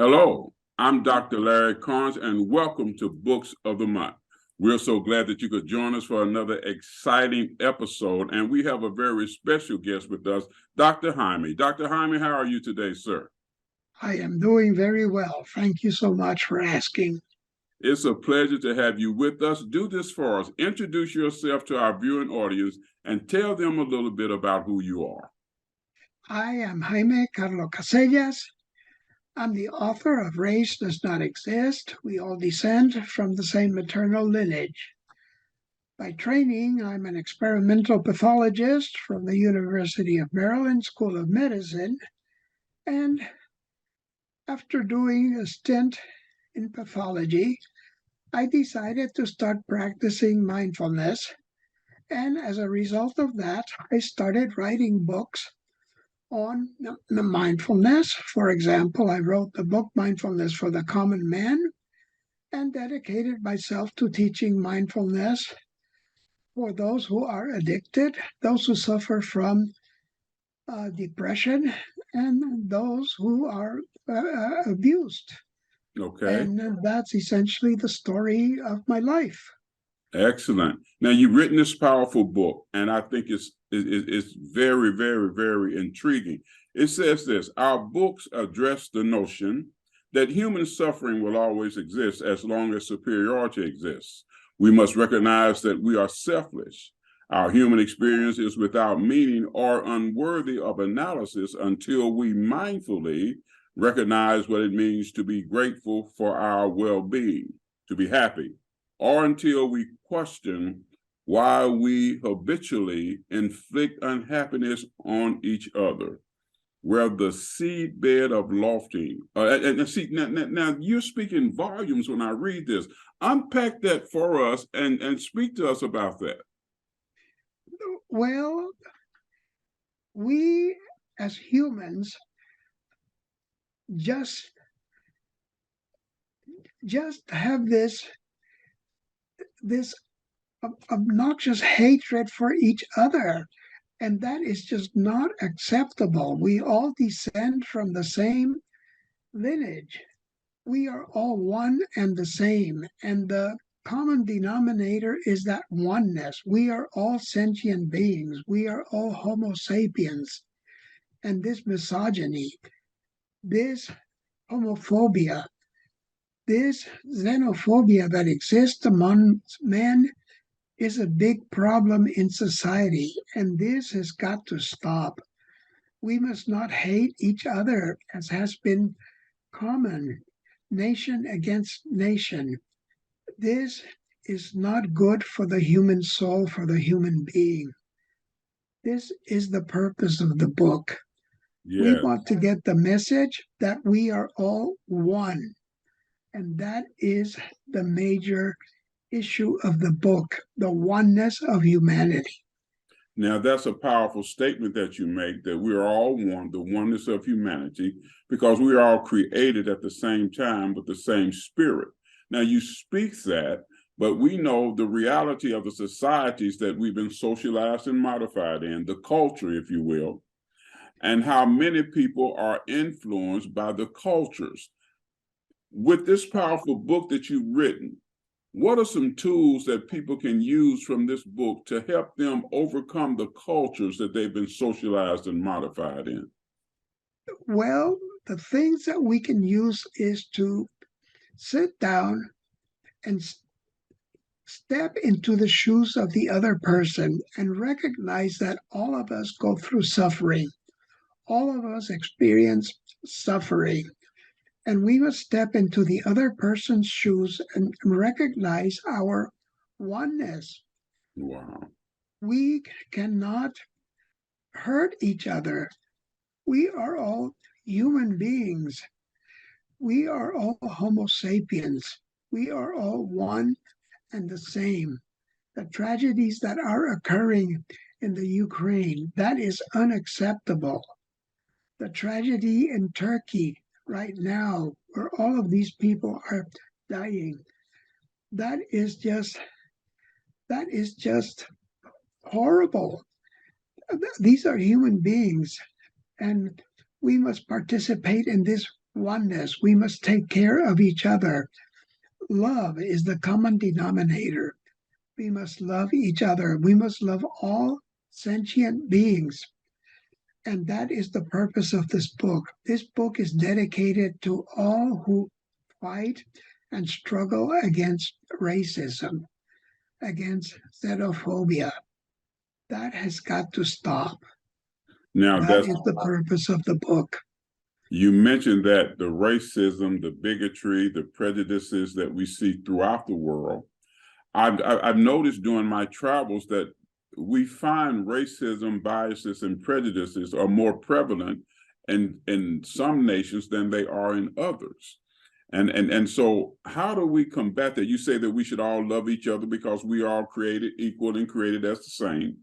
Hello, I'm Dr. Larry Carnes, and welcome to Books of the Month. We're so glad that you could join us for another exciting episode, and we have a very special guest with us, Dr. Jaime. Dr. Jaime, how are you today, sir? I am doing very well. Thank you so much for asking. It's a pleasure to have you with us. Do this for us. Introduce yourself to our viewing audience and tell them a little bit about who you are. I am Jaime Carlo Casellas. I'm the author of Race Does Not Exist. We all descend from the same maternal lineage. By training, I'm an experimental pathologist from the University of Maryland School of Medicine. And after doing a stint in pathology, I decided to start practicing mindfulness. And as a result of that, I started writing books on the mindfulness. For example, I wrote the book Mindfulness for the Common Man and dedicated myself to teaching mindfulness for those who are addicted, those who suffer from depression, and those who are abused. Okay. And that's essentially the story of my life. Excellent. Now, you've written this powerful book, and I think it's very, very, very intriguing. It says this: our books address the notion that human suffering will always exist as long as superiority exists. We must recognize that we are selfish. Our human experience is without meaning or unworthy of analysis until we mindfully recognize what it means to be grateful for our well-being, to be happy, or until we question why we habitually inflict unhappiness on each other. Where the seedbed of lofting, and see, now you're speaking volumes when I read this. Unpack that for us and speak to us about that. Well, we as humans just have this obnoxious hatred for each other, and that is just not acceptable. We all descend from the same lineage. We are all one and the same, and the common denominator is that oneness. We are all sentient beings. We are all Homo sapiens. And this misogyny, this homophobia, this xenophobia that exists among men is a big problem in society, and this has got to stop. We must not hate each other, as has been common, nation against nation. This is not good for the human soul, for the human being. This is the purpose of the book. We Yeah. want to get the message that we are all one. And that is the major issue of the book, the oneness of humanity. Now, that's a powerful statement that you make, that we are all one, the oneness of humanity, because we are all created at the same time with the same spirit. Now, you speak that, but we know the reality of the societies that we've been socialized and modified in, the culture, if you will, and how many people are influenced by the cultures. With this powerful book that you've written, what are some tools that people can use from this book to help them overcome the cultures that they've been socialized and modified in? Well, the things that we can use is to sit down and step into the shoes of the other person and recognize that all of us go through suffering. All of us experience suffering. And we must step into the other person's shoes and recognize our oneness. Wow. We cannot hurt each other. We are all human beings. We are all Homo sapiens. We are all one and the same. The tragedies that are occurring in the Ukraine, that is unacceptable. The tragedy in Turkey right now, where all of these people are dying, that is just horrible. These are human beings, and we must participate in this oneness. We must take care of each other. Love is the common denominator. We must love each other. We must love all sentient beings. And that is the purpose of this book. This book is dedicated to all who fight and struggle against racism, against xenophobia. That has got to stop. Now, That is the purpose of the book. You mentioned that the racism, the bigotry, the prejudices that we see throughout the world. I've noticed during my travels that we find racism, biases, and prejudices are more prevalent in some nations than they are in others. And so how do we combat that? You say that we should all love each other because we are all created equal and created as the same.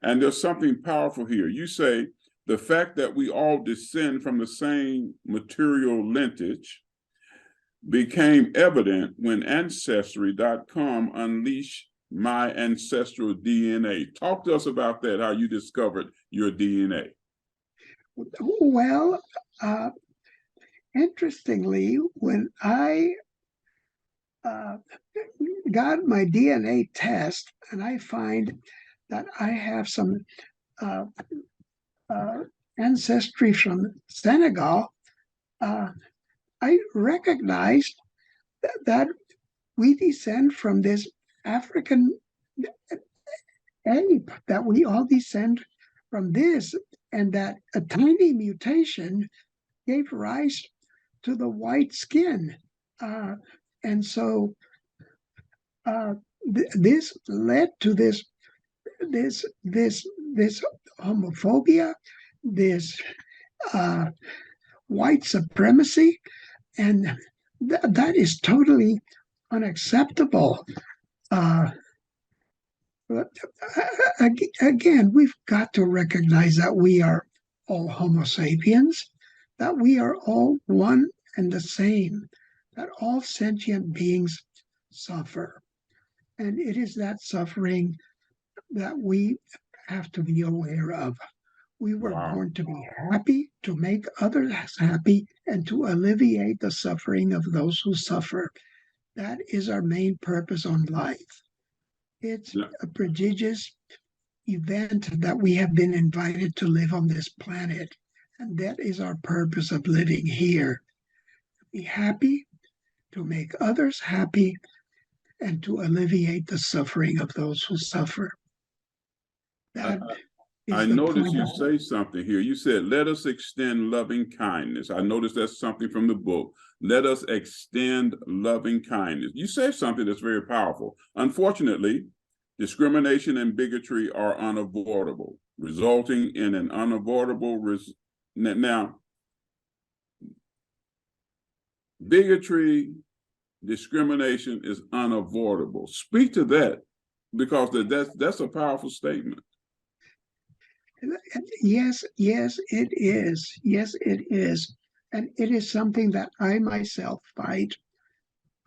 And there's something powerful here. You say the fact that we all descend from the same material lineage became evident when Ancestry.com unleashed my ancestral DNA. Talk to us about that, how you discovered your DNA. Well, interestingly, when I got my DNA test and I find that I have some ancestry from Senegal, I recognized that we descend from this African ape, that we all descend from this, and that a tiny mutation gave rise to the white skin. And so this led to this homophobia, this white supremacy, and that is totally unacceptable. Again, we've got to recognize that we are all Homo sapiens, that we are all one and the same, that all sentient beings suffer. And it is that suffering that we have to be aware of. We were born to be happy, to make others happy, and to alleviate the suffering of those who suffer. That is our main purpose on life. It's a prodigious event that we have been invited to live on this planet. And that is our purpose of living here. To be happy, to make others happy, and to alleviate the suffering of those who suffer. I noticed you say something here. You said, let us extend loving kindness. I noticed that's something from the book. Let us extend loving kindness. You say something that's very powerful. Unfortunately, discrimination and bigotry are unavoidable, resulting in an unavoidable now, bigotry, discrimination is unavoidable. Speak to that, because that's a powerful statement. Yes, it is. Yes, it is. And it is something that I myself fight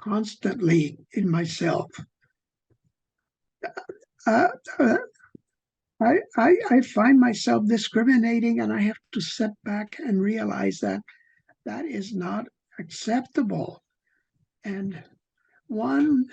constantly in myself. I find myself discriminating, and I have to sit back and realize that that is not acceptable. And one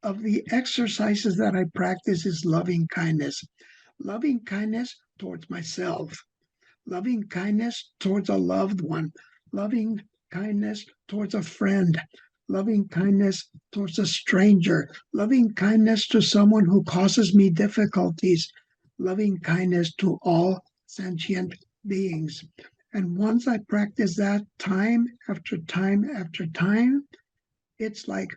of the exercises that I practice is loving kindness towards myself, loving kindness towards a loved one, loving kindness towards a friend, loving kindness towards a stranger, loving kindness to someone who causes me difficulties, loving kindness to all sentient beings. And once I practice that time after time after time, it's like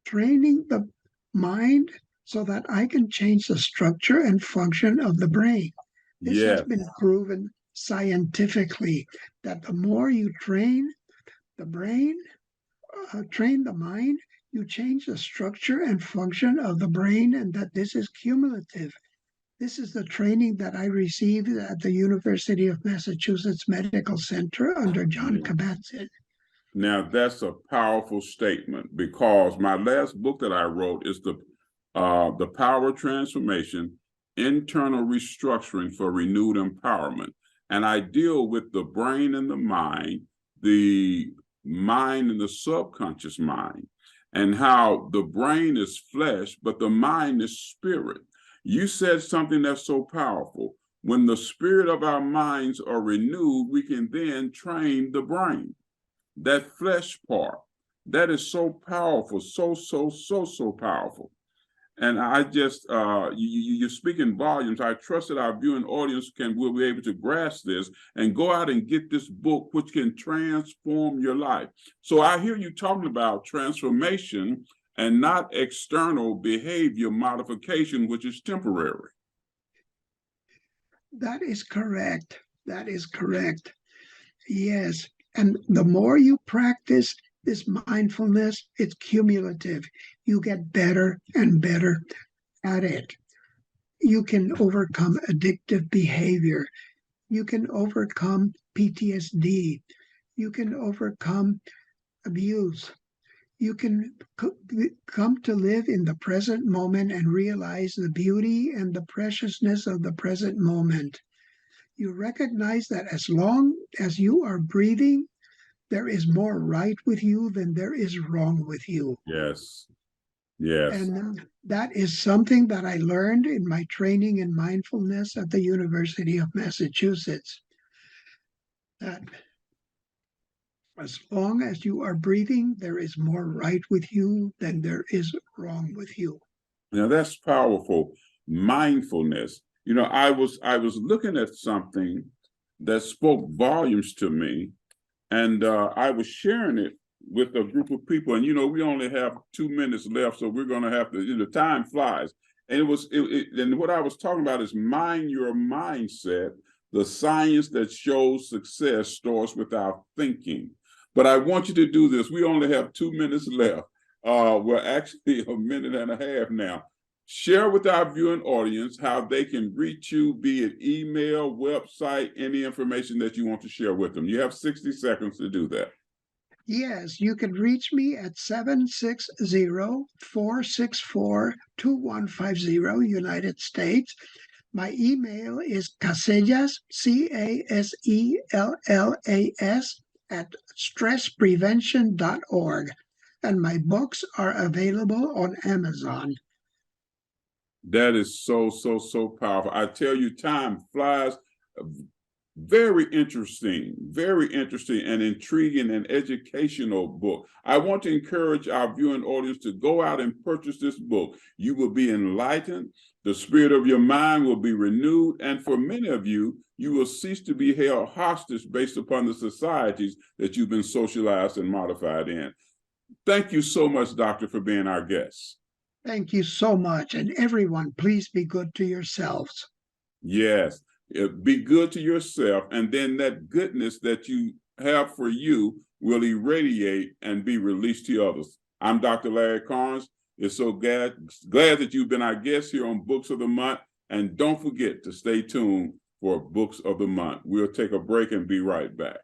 training the mind so that I can change the structure and function of the brain. This has been proven scientifically that the more you train the brain, train the mind, you change the structure and function of the brain, and that this is cumulative. This is the training that I received at the University of Massachusetts Medical Center under John Kabat-Zinn. Now, that's a powerful statement, because my last book that I wrote is the Power Transformation, Internal Restructuring for Renewed Empowerment. And I deal with the brain and the mind the mind and the subconscious mind, and how the brain is flesh, but the mind is spirit. You said something that's so powerful. When the spirit of our minds are renewed, we can then train the brain. That flesh part, that is so powerful, so powerful. And I just, you're speaking volumes. I trust that our viewing audience will be able to grasp this and go out and get this book, which can transform your life. So I hear you talking about transformation and not external behavior modification, which is temporary. That is correct. That is correct. Yes. And the more you practice this mindfulness, it's cumulative. You get better and better at it. You can overcome addictive behavior. You can overcome PTSD. You can overcome abuse. You can come to live in the present moment and realize the beauty and the preciousness of the present moment. You recognize that as long as you are breathing, there is more right with you than there is wrong with you. Yes. Yes. And that is something that I learned in my training in mindfulness at the University of Massachusetts. That as long as you are breathing, there is more right with you than there is wrong with you. Now that's powerful. Mindfulness. You know, I was looking at something that spoke volumes to me, and I was sharing it with a group of people. And you know, we only have 2 minutes left, so we're going to have to. The time flies. And and what I was talking about is mind your mindset. The science that shows success starts with our thinking. But I want you to do this. We only have 2 minutes left. We're actually a minute and a half now. Share with our viewing audience how they can reach you, be it email, website, any information that you want to share with them. You have 60 seconds to do that. Yes, you can reach me at 760-464-2150, United States. My email is Casellas, Casellas, at stressprevention.org. And my books are available on Amazon. That is so powerful. I tell you, time flies. Very interesting and intriguing and educational book. I want to encourage our viewing audience to go out and purchase this book. You will be enlightened. The spirit of your mind will be renewed. And for many of you, you will cease to be held hostage based upon the societies that you've been socialized and modified in. Thank you so much, Doctor, for being our guest. Thank you so much. And everyone, please be good to yourselves. Yes. Be good to yourself, and then that goodness that you have for you will irradiate and be released to others. I'm Dr. Larry Carnes. It's so glad that you've been our guest here on Books of the Month, and don't forget to stay tuned for Books of the Month. We'll take a break and be right back.